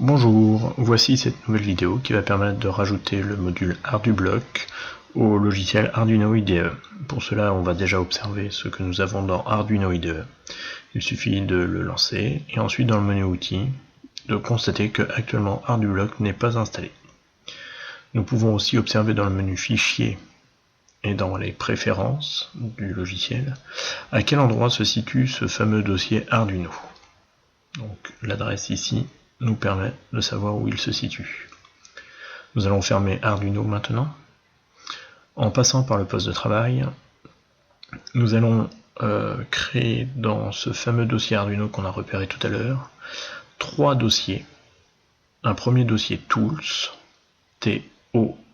Bonjour, voici cette nouvelle vidéo qui va permettre de rajouter le module ArduBlock au logiciel Arduino IDE. Pour cela, on va déjà observer ce que nous avons dans Arduino IDE. Il suffit de le lancer et ensuite dans le menu outils de constater que actuellement ArduBlock n'est pas installé. Nous pouvons aussi observer dans le menu fichier et dans les préférences du logiciel à quel endroit se situe ce fameux dossier Arduino. Donc l'adresse ici nous permet de savoir où il se situe. Nous allons fermer Arduino maintenant. En passant par le poste de travail, nous allons créer dans ce fameux dossier Arduino qu'on a repéré tout à l'heure, 3 dossiers. Un premier dossier Tools, T-O-O-L-S,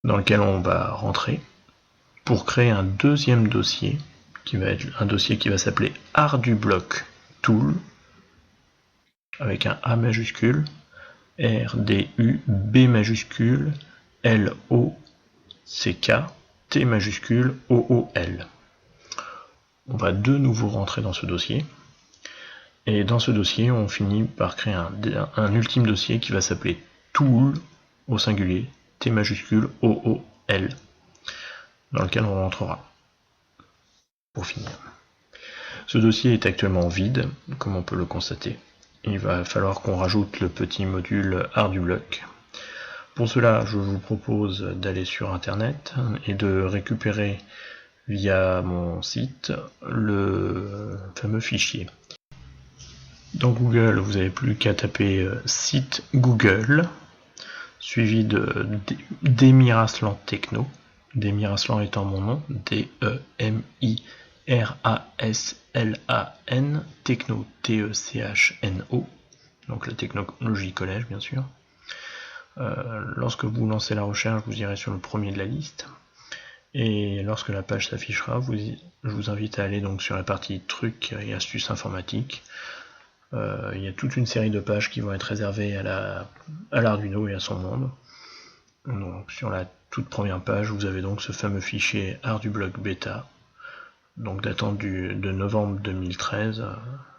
dans lequel on va rentrer pour créer un deuxième dossier qui va être un dossier qui va s'appeler ArduBlock Tool avec un A majuscule, R-D-U-B majuscule, L-O-C-K, T majuscule, O-O-L. On va de nouveau rentrer dans ce dossier et dans ce dossier on finit par créer un ultime dossier qui va s'appeler Tool au singulier, T majuscule, O-O-L, dans lequel on rentrera. Pour finir. Ce dossier est actuellement vide, comme on peut le constater. Il va falloir qu'on rajoute le petit module ArduBlock. Pour cela, je vous propose d'aller sur Internet et de récupérer via mon site le fameux fichier. Dans Google, vous n'avez plus qu'à taper site Google, suivi de Demiraslan Techno. Demiraslan étant mon nom, D-E-M-I-R-A-S-L-A-N, Techno, T-E-C-H-N-O, donc la technologie collège bien sûr. Lorsque vous lancez la recherche, vous irez sur le premier de la liste, et lorsque la page s'affichera, je vous invite à aller donc sur la partie trucs et astuces informatiques. Il y a toute une série de pages qui vont être réservées à l'Arduino et à son monde. Donc sur la toute première page, vous avez donc ce fameux fichier ArduBlock Beta, donc datant de novembre 2013,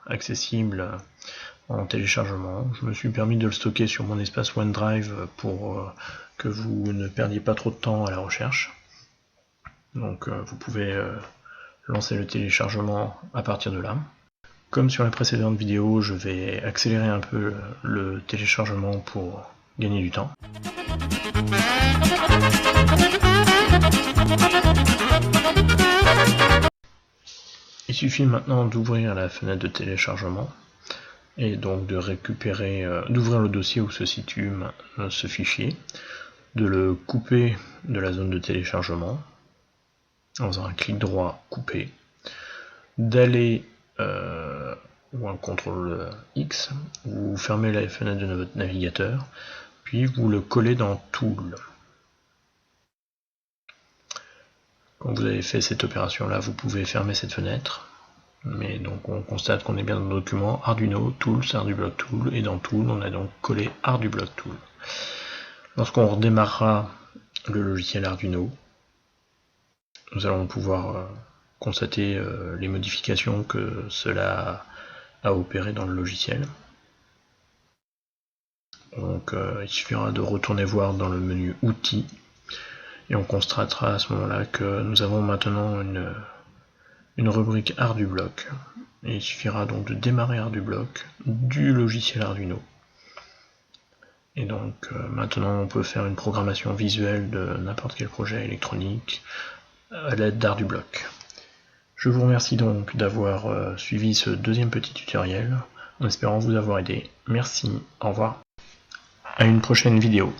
accessible en téléchargement. Je me suis permis de le stocker sur mon espace OneDrive pour que vous ne perdiez pas trop de temps à la recherche. Donc vous pouvez lancer le téléchargement à partir de là. Comme sur la précédente vidéo, je vais accélérer un peu le téléchargement pour gagner du temps. Il suffit maintenant d'ouvrir la fenêtre de téléchargement et donc de récupérer, d'ouvrir le dossier où se situe ce fichier, de le couper de la zone de téléchargement en faisant un clic droit couper, d'aller ou un CTRL X, vous fermez la fenêtre de votre navigateur, puis vous le collez dans Tool. Quand vous avez fait cette opération là, vous pouvez fermer cette fenêtre, mais donc on constate qu'on est bien dans le document Arduino Tools, ArduBlock Tool, et dans Tool on a donc collé ArduBlock Tool. Lorsqu'on redémarrera le logiciel Arduino, nous allons pouvoir constater les modifications que cela a opérées dans le logiciel. Donc il suffira de retourner voir dans le menu outils et on constatera à ce moment-là que nous avons maintenant une rubrique ArduBlock et il suffira donc de démarrer ArduBlock du logiciel Arduino. Et donc maintenant on peut faire une programmation visuelle de n'importe quel projet électronique à l'aide d'ArduBlock. Je vous remercie donc d'avoir suivi ce deuxième petit tutoriel en espérant vous avoir aidé. Merci, au revoir. À une prochaine vidéo.